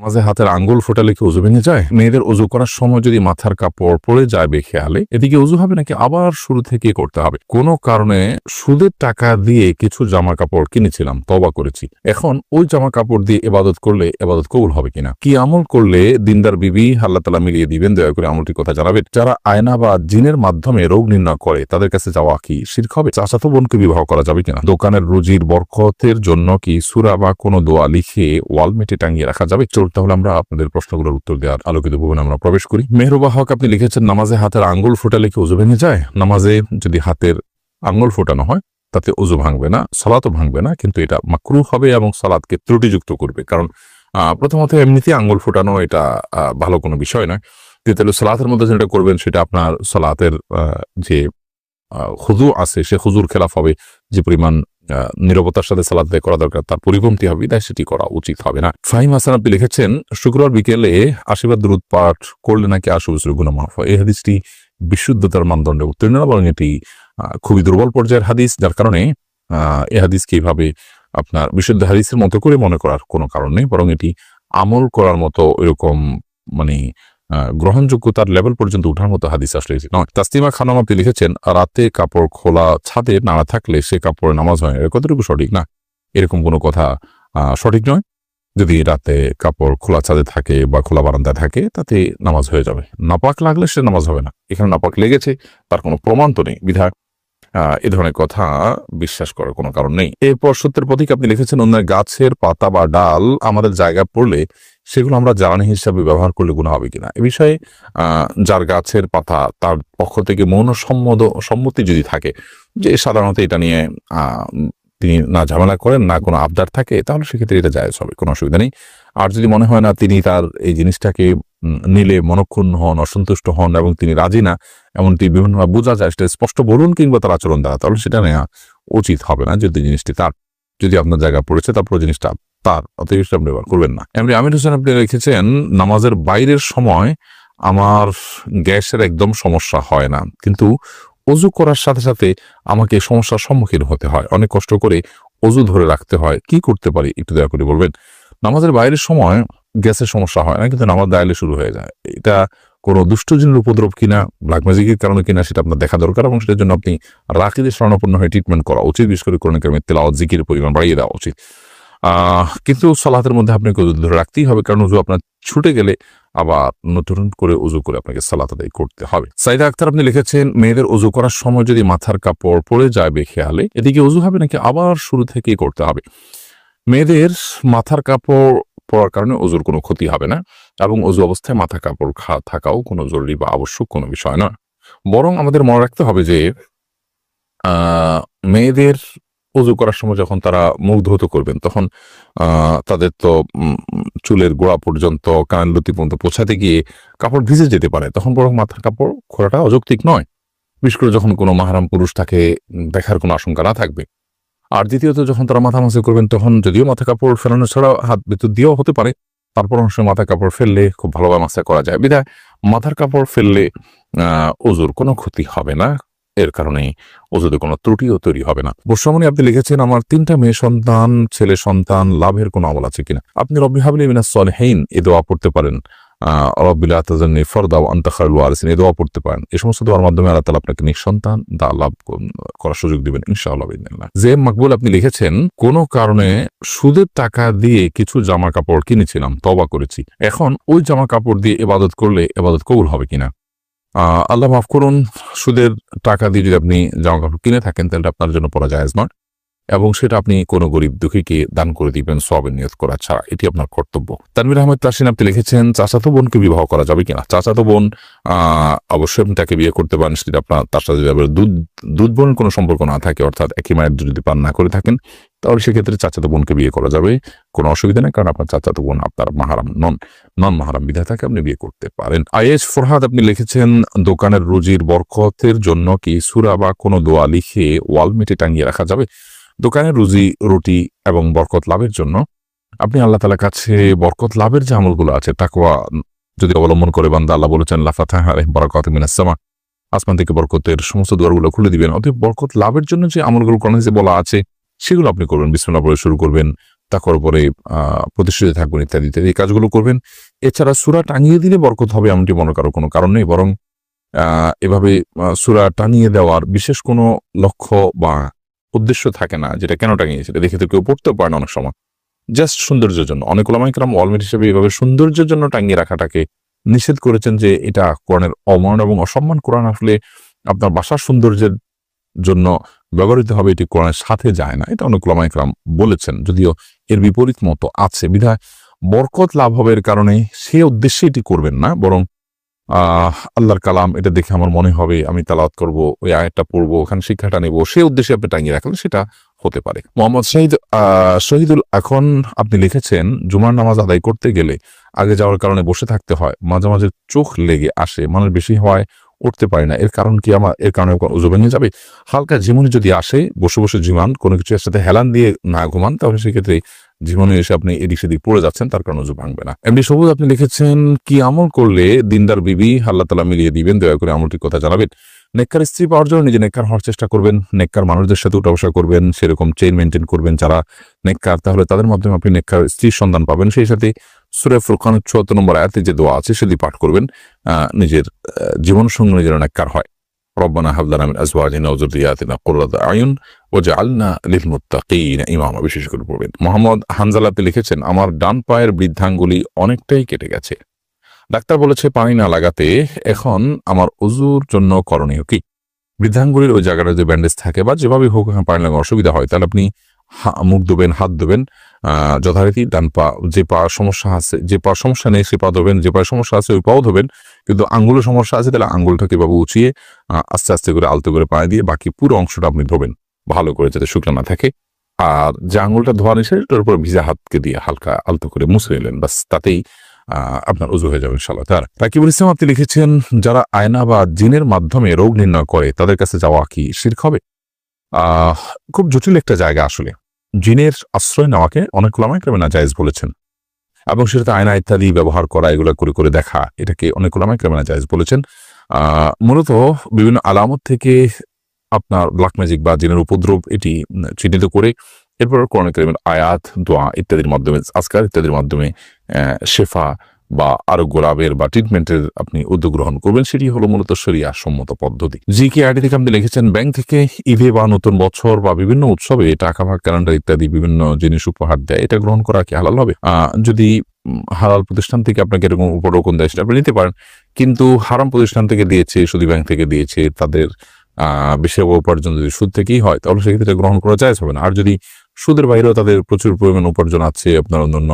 মাঝে হাতের আঙ্গুল ফোটালে কি ওযু ভেঙে যায়? মেয়েদের ওযু করার সময় যদি মাথার কাপড় পড়ে যায় বেখেয়ালে, এদিকে ওযু হবে নাকি আবার শুরু থেকে করতে হবে? কোনো কারণে সুদের টাকা দিয়ে কিছু জামা কাপড় কিনেছিলাম, তওবা করেছি। এখন ওই জামা কাপড় দিয়ে ইবাদত করলে ইবাদত কবুল হবে কিনা? কি আমল করলে দিনদার বিবি আল্লাহ তাআলা মিলিয়ে দিবেন? দয়া করে আমলটির কথা জানাবেন। যারা আয়না বা জিনের মাধ্যমে রোগ নির্ণয় করে তাদের কাছে যাওয়া কি শিরক হবে? চাচাতো বোনকে বিবাহ করা যাবে কিনা? দোকানের রুজির বরকতের জন্য কি সূরা বা কোনো দোয়া লিখে ওয়ালমেটে টাঙিয়ে রাখা যাবে? তাহলে আমরা আপনাদের প্রশ্নগুলোর উত্তর দেওয়ার আলোকিত ভবনে আমরা প্রবেশ করি। মেহরুবা হক আপনি লিখেছেন, নামাজে হাতের আঙ্গুল ফোটালে কি ওযু ভেঙে যায়? নামাজে যদি হাতের আঙ্গুল ফোটানো হয় তাতে ওযু ভাঙবে না, সালাতও ভাঙবে না, কিন্তু এটা মাকরুহ হবে এবং সালাতকে ত্রুটিযুক্ত করবে। কারণ প্রথমত এমনিতেই আঙ্গুল ফোটানো এটা ভালো কোনো বিষয় নয়। দ্বিতীয়ত সালাতের মধ্যে যেটা করবেন সেটা আপনার সালাতের যে খুযু আছে সে খুযুর খেলাফ হবে। যে পরিমাণ নীরবতার সাথে সালাত আদায় করা দরকার তার পরিপন্থী হবে, তাই সেটি করা উচিত হবে না। ফাহিম হাসান আপনি লিখেছেন, শুক্রবার বিকেলে আশীর্বাদ দুরূদ পাঠ করলে নাকি ৮০ বছরের গুনাহ মাফ হয়। এই হাদিসটি বিশুদ্ধতার মানদণ্ডে উত্তীর্ণ না, বরং এটি খুবই দুর্বল পর্যায়ের হাদিস, যার কারণে এই হাদিসকে এইভাবে আপনার বিশুদ্ধ হাদিসের মতো করে মনে করার কোনো কারণ নেই, বরং এটি আমল করার মতো এরকম মানে গ্রহণযোগ্যতার লেভেল পর্যন্ত উঠার মতো হাদিস আসলে নয়। তাসলিমা খানম আপনি লিখেছেন, রাতে কাপড় খোলা ছাদে না থাকলে সে কাপড়ে নামাজ হয়, এর কতটুকু সঠিক? না, এরকম কোনো কথা সঠিক নয়। যদি রাতে কাপড় খোলা ছাদে থাকে বা খোলা বারান্দায় থাকে তাতে নামাজ হয়ে যাবে। নাপাক লাগলে সে নামাজ হবে না। এখানে নাপাক লেগেছে তার কোনো প্রমাণ তো নেই, বিধায় এ ধরনের কথা বিশ্বাস করার কোনো কারণ নেই। এরপর সত্যের প্রতীক আপনি লিখেছেন, অন্য গাছের পাতা বা ডাল আমাদের জায়গায় পড়লে সেগুলো আমরা জ্বালানি হিসাবে ব্যবহার করলে গুনাহ হবে কিনা? এ বিষয়ে যার গাছের পাতা তার পক্ষ থেকে মৌন সম্মতি যদি থাকে যে সাধারণত এটা নিয়ে তিনি না ঝামেলা করেন না কোনো আবদার থাকে, তাহলে সেক্ষেত্রে এটা জায়েজ হবে, কোনো অসুবিধা নেই। আর যদি মনে হয় না তিনি তার এই জিনিসটাকে নিলে মনক্ষুণ্ণ হন, অসন্তুষ্ট হন এবং তিনি রাজি না, এমনটি বিভিন্নভাবে বোঝা যায়, সেটা স্পষ্ট বলুন কিংবা তার আচরণ দ্বারা, তাহলে সেটা নেওয়া উচিত হবে না। যদি জিনিসটি তার, যদি আপনার জায়গা পড়েছে তারপর জিনিসটা তার, অতএব আপনি ব্যবহার করবেন না। এমনি আমির হোসেন আপনি লিখেছেন, নামাজের বাইরের সময় আমার গ্যাসের একদম সমস্যা হয় না, কিন্তু অজু করার সাথে সাথে আমাকে সমস্যার সম্মুখীন হতে হয়, অনেক কষ্ট করে অজু ধরে রাখতে হয়, কি করতে পারি একটু দয়া করে বলবেন। নামাজের বাইরের সময় গ্যাসের সমস্যা হয় না, কিন্তু নামাজ দাঁড়ালে শুরু হয়ে যায়। এটা কোনো দুষ্টজিনের উপদ্রব কিনা, ব্ল্যাক ম্যাজিকের কারণে কিনা সেটা আপনার দেখা দরকার, এবং সেটার জন্য আপনি রাকিদের শরণাপন্ন হয়ে ট্রিটমেন্ট করা উচিত। বিশেষ করে কোরআন কারিমের তেলাওয়াত জিকিরের পরিমাণ বাড়িয়ে দেওয়া উচিত। কিন্তু সালাতের মধ্যে আপনাকে উযু ধরে রাখতেই হবে, কারণ উযু আপনার ছুটে গেলে আবার নতুন করে উযু করে আপনাকে সালাত আদায় করতে হবে। সাইদা আক্তার আপনি লিখেছেন, মেয়েদের উযু করার সময় যদি মাথার কাপড় পড়ে যায় বেখেয়ালে, এদিকে উযু হবে নাকি আবার শুরু থেকেই করতে হবে? মেয়েদের মাথার কাপড় পরার কারণে উযুর কোনো ক্ষতি হবে না, এবং উযু অবস্থায় মাথা কাপড় থাকাও কোনো জরুরি বা আবশ্যক কোনো বিষয় নয়। বরং আমাদের মনে রাখতে হবে যে মেয়েদের উযু করার সময় যখন তারা মুখ ধৌত করবেন, তখন তাদের তো চুলের গোড়া পর্যন্ত, কানের লতি পর্যন্ত পৌঁছাতে গিয়ে কাপড় ভিজে যেতে পারে, তখন বরং মাথার কাপড় খোলাটা অযৌক্তিক নয়, বিশেষ করে যখন কোনো মাহরাম পুরুষ তাকে দেখার কোনো আশঙ্কা না থাকবে। আর দ্বিতীয়ত, যখন তারা মাথা মাসে করবেন তখন যদিও মাথা কাপড় ফেলানো ছাড়া হাত ভিতর দিয়েও হতে পারে, তারপর অনেক সময় মাথা কাপড় ফেললে খুব ভালোভাবে মাসা করা যায়, বিধায় মাথার কাপড় ফেললে উযুর কোনো ক্ষতি হবে না, এর কারণে ওযুতে কোনো ত্রুটিও তৈরি হবে না। বর্ষামণি আপনি লিখেছেন, আমার 3টা মেয়ে সন্তান, ছেলে সন্তান, লাভের কোনো আমল আছে কিনা? আপনি রব্বি হাবলি মিনাস সলিহিন এই দোয়া পড়তে পারেন, রব্বি লা তাযারনি ফারদা ওয়া আনতা খায়রুল ওয়ারিসিন এই দোয়া পড়তে পারেন। এই সমস্ত দোয়ার মাধ্যমে আল্লাহ তাআলা আপনাকে নিঃসন্তান লাভ করার সুযোগ দিবেন ইনশাআল্লাহ বিইذنিল্লাহ। জেম মাকবুল আপনি লিখেছেন, কোনো কারণে সুদের টাকা দিয়ে কিছু জামা কাপড় কিনেছিলাম, তওবা করেছি, এখন ওই জামা কাপড় দিয়ে ইবাদত করলে ইবাদত কবুল হবে কিনা? আল্লাহ মাফ করুন, সুদের টাকা দিয়ে যদি আপনি জামা কাপড় কিনে থাকেন তাহলে আপনার জন্য পড়া জায়েজ নয়, এবং সেটা আপনি কোনো গরিব দুঃখীকে দান করে দিবেন সওয়াবের নিয়ত করা ছাড়া, এটি আপনার কর্তব্য। তানভীর আহমেদ তাসিন আপনি লিখেছেন, চাচাতো বোনকে বিবাহ করা যাবে কিনা? চাচাতো বোন অবশ্যই আপনি তাকে বিয়ে করতে পারেন, সেটা আপনার তার সাথে যদি দুধ বোনের কোনো সম্পর্ক না থাকে, অর্থাৎ একই মায়ের যদি পান না করে থাকেন, তাহলে সেক্ষেত্রে চাচাতো বোনকে বিয়ে করা যাবে, কোনো অসুবিধা নেই, কারণ আপনার চাচাতো বোন আপনার মাহারাম নন মাহারাম, বিধায় তাকে আপনি বিয়ে করতে পারেন। আয়েশ ফরহাদ আপনি লিখেছেন, দোকানের রুজির বরকতের জন্য কি সূরা বা কোনো দোয়া লিখে ওয়ালমেটে টাঙিয়ে রাখা যাবে? দোকানের রুটি এবং বরকত লাভের জন্য আপনি আল্লাহ তাআলার কাছে বরকত লাভের যে আমলগুলো আছে তাকওয়া যদি অবলম্বন করে, বান্দা আল্লাহ বলেছেন লা ফাতাহা আলাইহিম বারাকাতুম মিনাস সামা, আসমান থেকে বরকতের সমস্ত দুয়ারগুলো খুলে দিবেন। অতএব বরকত লাভের জন্য যে আমলগুলো কোরআনে যে বলা আছে সেগুলো আপনি করবেন। বিসমিল্লাহ বলে শুরু করবেন, তাকওয়ার উপরে প্রতিষ্ঠিত থাকবেন ইত্যাদি ইত্যাদি এই কাজগুলো করবেন। এছাড়া সূরা টাঙিয়ে দিলে বরকত হবে এমনটি মনে করার কোনো কারণ নেই, বরং এভাবে সূরা টাঙিয়ে দেওয়ার বিশেষ কোনো লক্ষ্য বা উদ্দেশ্য থাকে না, যেটা কেন টাঙিয়েছে এটা দেখে তো কেউ পড়তেও পারে না অনেক সময়, জাস্ট সৌন্দর্যের জন্য। অনেক ওলামায়ে কেরাম ওয়ালমেট হিসেবে এভাবে সৌন্দর্যের জন্য টাঙিয়ে রাখাটাকে নিষেধ করেছেন, যে এটা কোরআনের অমান এবং অসম্মান। কোরআন আসলে আপনার বাসার সৌন্দর্যের জন্য ব্যবহৃত হবে, এটি কোরআনের সাথে যায় না, এটা অনেক ওলামায়ে কেরাম বলেছেন, যদিও এর বিপরীত মতো আছে। বিধায় বরকত লাভ হবে এর কারণে সে উদ্দেশ্যে এটি করবেন না, বরং আল্লাহর কালাম এটা দেখে আমার মনে হবে আমি তালাওয়াত করব, ওই আয়াতটা পড়বো, ওখানে শিক্ষাটা নেব, সে উদ্দেশ্যে আপনি টাঙিয়ে রাখলেন, সেটা হতে পারে। মোহাম্মদ শহীদুল এখন আপনি লিখেছেন, জুমার নামাজ আদায় করতে গেলে আগে যাওয়ার কারণে বসে থাকতে হয়, মাঝে মাঝে চোখ লেগে আসে, মানুষ বেশি হওয়ায় উঠতে পারে না, এর কারণ কি? এর কারণে ওযু ভেঙে যাবে? হালকা ঝিমুনি যদি আসে, বসে বসে ঝিমান, কোনো কিছুর সাথে হেলান দিয়ে না ঘুমান, তাহলে সেক্ষেত্রে জীবনে এসে আপনি এদিক সেদিক পড়ে যাচ্ছেন, তার কারণে ওযু ভাঙবে না। এমনি সবুজ আপনি লিখেছেন, কি আমল করলে দিনদার বিবি আল্লাহ তাআলা মিলিয়ে দিবেন, দয়া করে আমলটির কথা জানাবেন। নেককার স্ত্রী পাওয়ার জন্য নিজে নেককার হওয়ার চেষ্টা করবেন, নেককার মানুষদের সাথে উঠা বসা করবেন, সেরকম চেইন মেনটেন করবেন যারা নেককার, তাহলে তাদের মাধ্যমে আপনি নেককার স্ত্রীর সন্ধান পাবেন। সেই সাথে সূরা ফুরকানের ৭৪ নম্বর আয়াতে যে দোয়া আছে সেটি পাঠ করবেন, নিজের জীবন সঙ্গী নিজের নেককার হয়। রব্বানা হাব লানা মিন আজওয়াজিনা ওয়া যুররিয়াতিনা কুররাতা আয়ুন ওয়াজআলনা লিল মুত্তাকিনা ইমামা, বিশেষ করে পড়বেন। মোহাম্মদ হানজালাতে লিখেছেন, আমার ডান পায়ের বৃদ্ধাঙ্গুলি অনেকটাই কেটে গেছে, ডাক্তার বলেছে পানি না লাগাতে, এখন আমার ওযুর জন্য করণীয় কি? বৃদ্ধাঙ্গুলির ওই জায়গাটা যে ব্যান্ডেজ থাকে বা যেভাবে হোক পানি লাগানো অসুবিধা হয়, তাহলে আপনি মুখ ধোবেন, হাত ধোবেন, যথারীতি ডান পা, যে পা সমস্যা আছে, যে পা সমস্যা নেই সে পা ধোবেন, যে পায়ে সমস্যা আছে ওই পাও ধোবেন, কিন্তু আঙ্গুলের সমস্যা আছে তাহলে আঙ্গুলটাকে এভাবে উঁচিয়ে আস্তে আস্তে করে আলতো করে পায়ে দিয়ে বাকি পুরো অংশটা আপনি ধোবেন ভালো করে, যাতে শুকনো না থাকে। আর যে আঙ্গুলটা ধোয়া নিছে তার উপর ভিজা হাতকে দিয়ে হালকা আলতো করে মুছে নিলেন, বাস, তাতেই আপনার ওযু হয়ে যাবে ইনশাআল্লাহ। রাকিবুল ইসলাম আপনি লিখেছেন, যারা আয়না বা জিনের মাধ্যমে রোগ নির্ণয় করে তাদের কাছে যাওয়া কি শিরক হবে? খুব জটিল একটা জায়গা আসলে। জিনের আশ্রয় নেওয়াকে অনেক উলামায়ে কেরাম নাজায়েজ বলেছেন, এবং সেটাতে আয়না ইত্যাদি ব্যবহার করা, এগুলো করে করে দেখা, এটাকে অনেক উলামায়ে কেরাম নাজায়েজ বলেছেন। মূলত বিভিন্ন আলামত থেকে আপনার ব্ল্যাক ম্যাজিক বা জিনের উপদ্রব এটি চিহ্নিত করে এরপর কোরআন কারীমের আয়াত, দোয়া ইত্যাদির মাধ্যমে, আজকার ইত্যাদির মাধ্যমে শেফা বা আরোগ্য লাভের বা ট্রিটমেন্টের আপনি উদ্যোগ গ্রহণ করবেন, সেটি হলো মূলত শরিয়া সম্মত পদ্ধতি। জিকে আইডি থেকে আপনি লিখেছেন, ব্যাংক থেকে ঈদে বা নতুন বছর বা বিভিন্ন উৎসবে টাকা বা ক্যালেন্ডার ইত্যাদি বিভিন্ন জিনিস উপহার দেয়, এটা গ্রহণ করা কি হালাল হবে? যদি হালাল প্রতিষ্ঠান থেকে আপনাকে এরকম উপঢৌকন দেয় সেটা আপনি নিতে পারেন, কিন্তু হারাম প্রতিষ্ঠান থেকে দিয়েছে, সুদী ব্যাংক থেকে দিয়েছে, তাদের বেশি উপার্জন যদি সুদ থেকেই হয়, তাহলে সেক্ষেত্রে গ্রহণ করা জায়েজ হবে না। আর যদি সুদের বাইরেও তাদের প্রচুর পরিমাণ উপার্জন আছে, আপনার অন্যান্য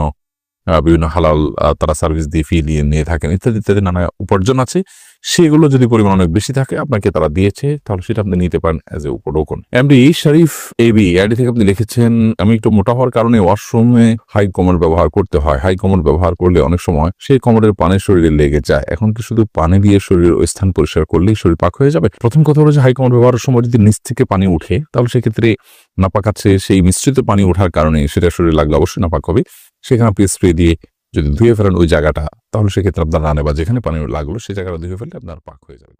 বিভিন্ন হালাল তারা সার্ভিস দিয়ে ফি দিয়ে নিয়ে থাকেন ইত্যাদি ইত্যাদি নানা উপার্জন আছে, সেগুলো যদি পরিমাণ অনেক বেশি থাকে আপনাকে তারা দিয়েছে, তাহলে সেটা আপনি নিতে পারেন অ্যাজ এ উপঢৌকন। এমডি শরীফ এবি আইডি থেকে আপনি লিখেছেন, আমি একটু মোটা হওয়ার কারণে ওয়াশরুমে হাই কমোড ব্যবহার করতে হয়, হাই কমোড ব্যবহার করলে অনেক সময় সেই কমোডের পানি শরীরে লেগে যায়, এখন কি শুধু পানি দিয়ে শরীরের ওই স্থান পরিষ্কার করলেই শরীর পাক হয়ে যাবে? প্রথম কথা হলো যে হাই কমোড ব্যবহারের সময় যদি নিচ থেকে পানি উঠে, তাহলে সেক্ষেত্রে নাপাক আছে, সেই মিশ্রিত পানি ওঠার কারণে সেটা শরীরে লাগলে অবশ্যই নাপাক হবে। সেখানে আপনি স্প্রে দিয়ে যদি ধুয়ে ফেলেন ওই জায়গাটা, তাহলে সেক্ষেত্রে আপনার রানে বা যেখানে পানি লাগলো সেই জায়গাটা ধুয়ে ফেললে আপনার পাক হয়ে যাবে।